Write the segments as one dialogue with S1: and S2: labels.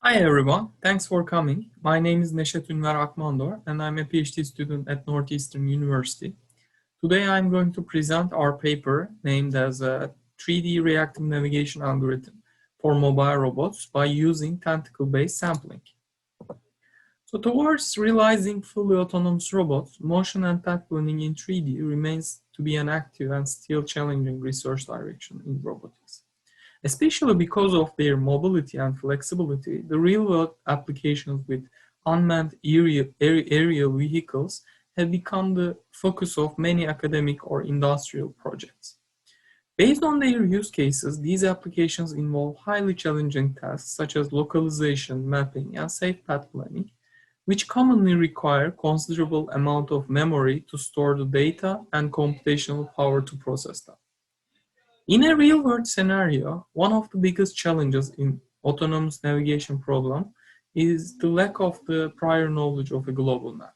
S1: Hi everyone, thanks for coming. My name is Neşet Ünver Akmandor and I'm a PhD student at Northeastern University. Today I'm going to present our paper named as a 3D reactive navigation algorithm for mobile robots by using tentacle-based sampling. So towards realizing fully autonomous robots, motion and path planning in 3D remains to be an active and still challenging research direction in robotics. Especially because of their mobility and flexibility, the real-world applications with unmanned aerial vehicles have become the focus of many academic or industrial projects. Based on their use cases, these applications involve highly challenging tasks such as localization, mapping, and safe path planning, which commonly require considerable amount of memory to store the data and computational power to process them. In a real-world scenario, one of the biggest challenges in autonomous navigation problem is the lack of the prior knowledge of a global map.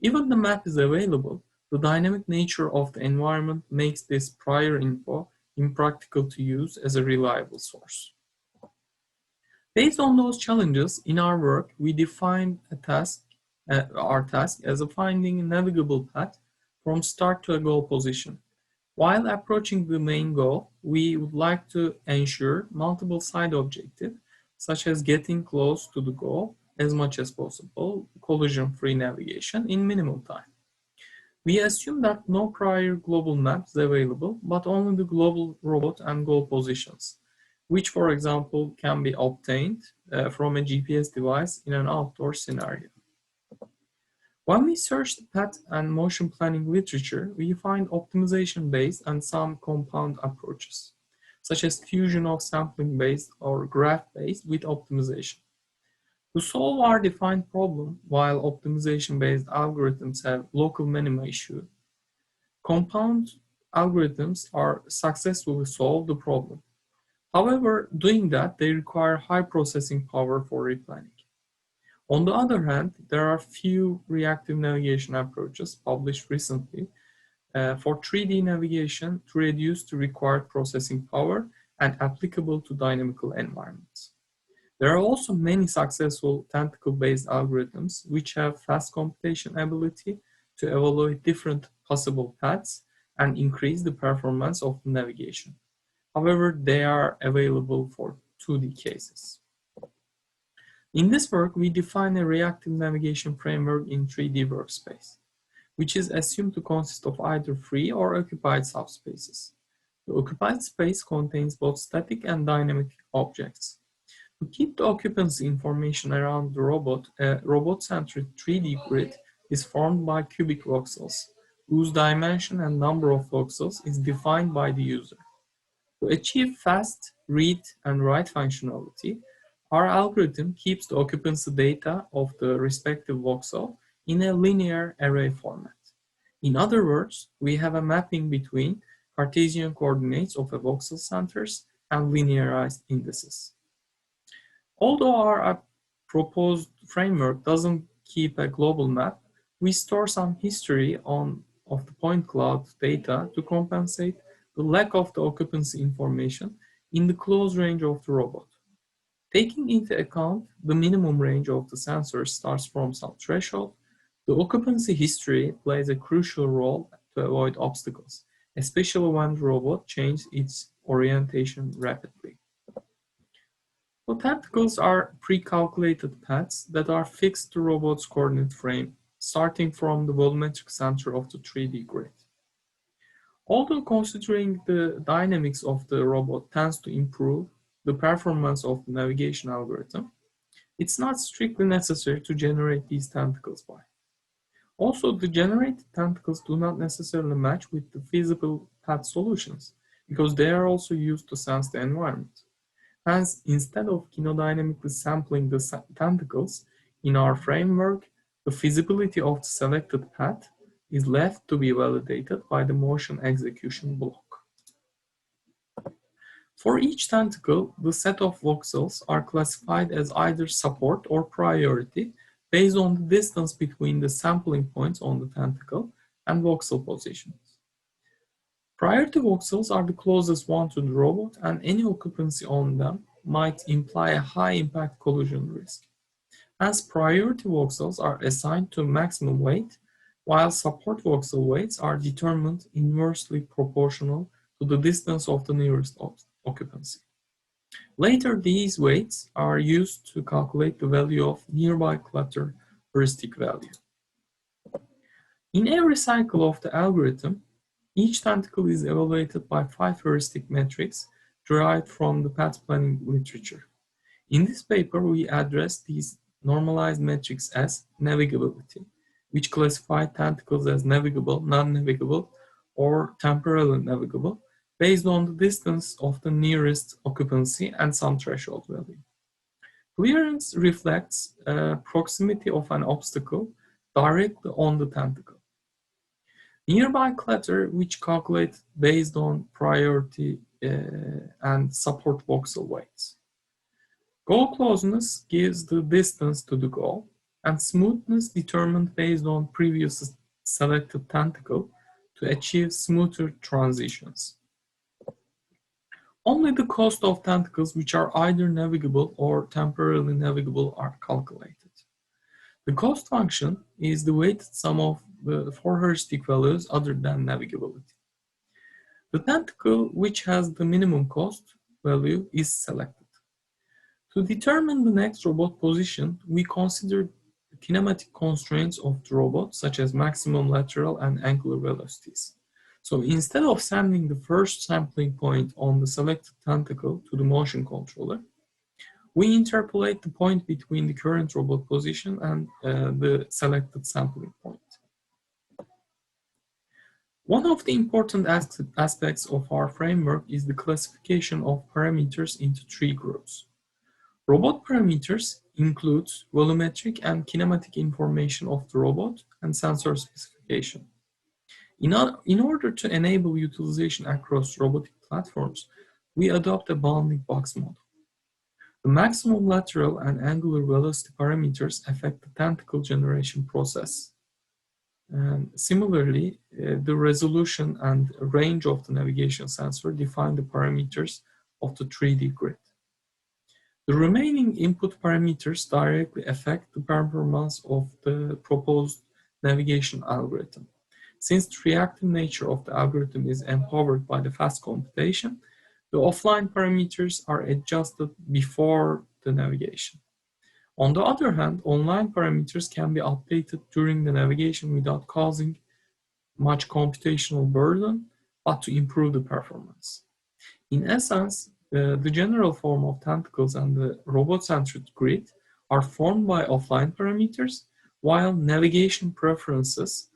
S1: Even the map is available, the dynamic nature of the environment makes this prior info impractical to use as a reliable source. Based on those challenges, in our work, we defined our task as finding a navigable path from start to a goal position. While approaching the main goal, we would like to ensure multiple side objectives, such as getting close to the goal as much as possible, collision-free navigation in minimal time. We assume that no prior global maps available, but only the global robot and goal positions, which, for example, can be obtained from a GPS device in an outdoor scenario. When we search the path and motion planning literature, we find optimization-based and some compound approaches, such as fusion of sampling-based or graph-based with optimization. To solve our defined problem, while optimization-based algorithms have local minima issue, compound algorithms are successfully solve the problem. However, doing that, they require high processing power for replanning. On the other hand, there are few reactive navigation approaches published recently for 3D navigation to reduce the required processing power and applicable to dynamical environments. There are also many successful tentacle-based algorithms which have fast computation ability to evaluate different possible paths and increase the performance of the navigation. However, they are available for 2D cases. In this work, we define a reactive navigation framework in 3D workspace, which is assumed to consist of either free or occupied subspaces. The occupied space contains both static and dynamic objects. To keep the occupancy information around the robot, a robot-centered 3D grid is formed by cubic voxels, whose dimension and number of voxels is defined by the user. To achieve fast read and write functionality, our algorithm keeps the occupancy data of the respective voxel in a linear array format. In other words, we have a mapping between Cartesian coordinates of a voxel centers and linearized indices. Although our proposed framework doesn't keep a global map, we store some history of the point cloud data to compensate the lack of the occupancy information in the close range of the robot. Taking into account the minimum range of the sensor starts from some threshold, the occupancy history plays a crucial role to avoid obstacles, especially when the robot changes its orientation rapidly. So tentacles are pre-calculated paths that are fixed to robot's coordinate frame, starting from the volumetric center of the 3D grid. Although considering the dynamics of the robot tends to improve the performance of the navigation algorithm, it's not strictly necessary to generate these tentacles by. Also, the generated tentacles do not necessarily match with the feasible path solutions because they are also used to sense the environment. Hence, instead of kinodynamically sampling the tentacles in our framework, the feasibility of the selected path is left to be validated by the motion execution block. For each tentacle, the set of voxels are classified as either support or priority based on the distance between the sampling points on the tentacle and voxel positions. Priority voxels are the closest one to the robot, and any occupancy on them might imply a high-impact collision risk. Hence, priority voxels are assigned to maximum weight, while support voxel weights are determined inversely proportional to the distance of the nearest occupancy. Later, these weights are used to calculate the value of nearby clutter heuristic value. In every cycle of the algorithm, each tentacle is evaluated by 5 heuristic metrics derived from the path planning literature. In this paper, we address these normalized metrics as navigability, which classify tentacles as navigable, non-navigable, or temporarily navigable, based on the distance of the nearest occupancy and some threshold value. Clearance reflects proximity of an obstacle directly on the tentacle. Nearby clutter, which calculated based on priority and support voxel weights. Goal closeness gives the distance to the goal, and smoothness determined based on previous selected tentacle to achieve smoother transitions. Only the cost of tentacles which are either navigable or temporarily navigable are calculated. The cost function is the weighted sum of the 4 heuristic values other than navigability. The tentacle which has the minimum cost value is selected. To determine the next robot position, we consider the kinematic constraints of the robot, such as maximum lateral and angular velocities. So instead of sending the first sampling point on the selected tentacle to the motion controller, we interpolate the point between the current robot position and the selected sampling point. One of the important aspects of our framework is the classification of parameters into 3 groups. Robot parameters include volumetric and kinematic information of the robot and sensor specification. In order to enable utilization across robotic platforms, we adopt a bounding box model. The maximum lateral and angular velocity parameters affect the tentacle generation process. And similarly, the resolution and range of the navigation sensor define the parameters of the 3D grid. The remaining input parameters directly affect the performance of the proposed navigation algorithm. Since the reactive nature of the algorithm is empowered by the fast computation, the offline parameters are adjusted before the navigation. On the other hand, online parameters can be updated during the navigation without causing much computational burden, but to improve the performance. In essence, the general form of tentacles and the robot-centered grid are formed by offline parameters, while navigation preferences,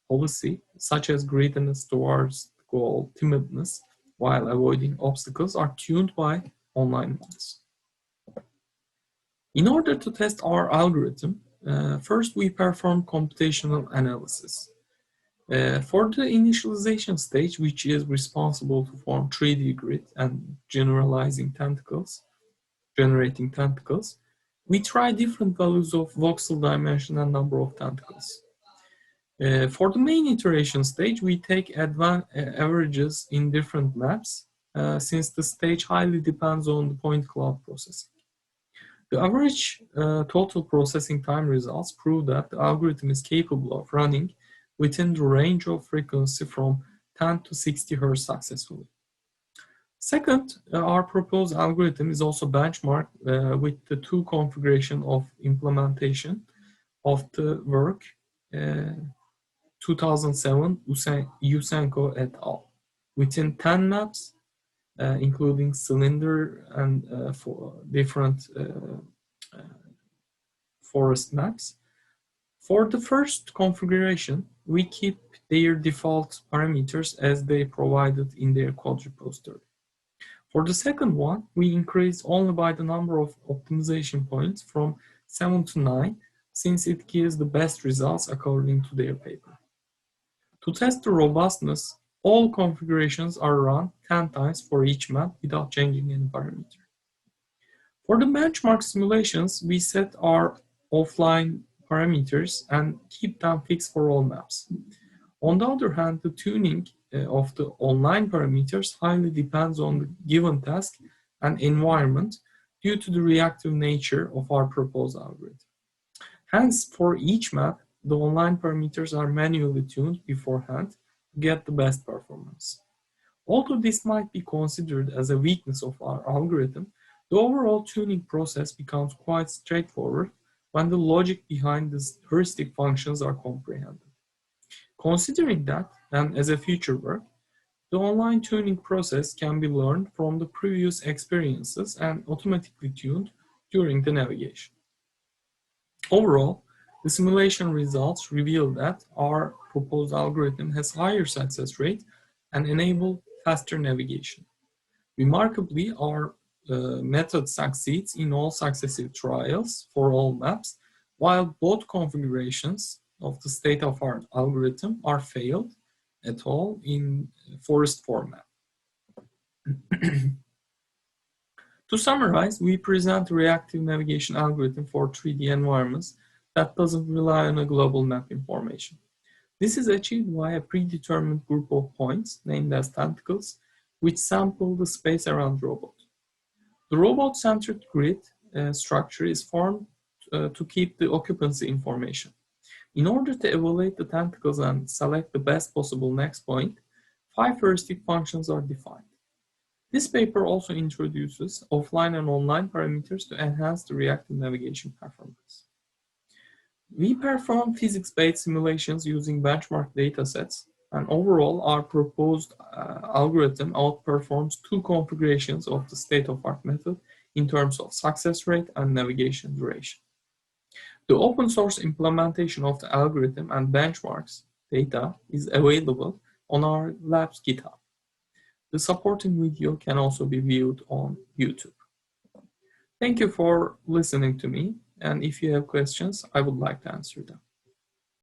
S1: policy, such as greediness towards the goal, timidness, while avoiding obstacles, are tuned by online ones. In order to test our algorithm, first we perform computational analysis. For the initialization stage, which is responsible to form 3D grid and generating tentacles, we try different values of voxel dimension and number of tentacles. For the main iteration stage, we take averages in different maps, since the stage highly depends on the point cloud processing. The average total processing time results prove that the algorithm is capable of running within the range of frequency from 10 to 60 Hz successfully. Second, our proposed algorithm is also benchmarked with the 2 configuration of implementation of the work 2007 Yusenko et al. Within 10 maps, including cylinder and for different forest maps. For the first configuration, we keep their default parameters as they provided in their code repository. For the second one, we increase only by the number of optimization points from 7 to 9, since it gives the best results according to their paper. To test the robustness, all configurations are run 10 times for each map without changing any parameter. For the benchmark simulations, we set our offline parameters and keep them fixed for all maps. On the other hand, the tuning of the online parameters highly depends on the given task and environment, due to the reactive nature of our proposed algorithm. Hence, for each map, the online parameters are manually tuned beforehand to get the best performance. Although this might be considered as a weakness of our algorithm, the overall tuning process becomes quite straightforward when the logic behind these heuristic functions are comprehended. Considering that, and as a future work, the online tuning process can be learned from the previous experiences and automatically tuned during the navigation. Overall, the simulation results reveal that our proposed algorithm has higher success rate and enable faster navigation. Remarkably, our method succeeds in all successive trials for all maps, while both configurations of the state-of-art algorithm are failed at all in forest format. To summarize, we present a reactive navigation algorithm for 3D environments that doesn't rely on a global map information. This is achieved by a predetermined group of points, named as tentacles, which sample the space around the robot. The robot-centered grid structure is formed to keep the occupancy information. In order to evaluate the tentacles and select the best possible next point, 5 heuristic functions are defined. This paper also introduces offline and online parameters to enhance the reactive navigation performance. We perform physics-based simulations using benchmark datasets, and overall our proposed algorithm outperforms 2 configurations of the state-of-art method in terms of success rate and navigation duration. The open source implementation of the algorithm and benchmarks data is available on our lab's GitHub. The supporting video can also be viewed on YouTube. Thank you for listening to me, and if you have questions, I would like to answer them.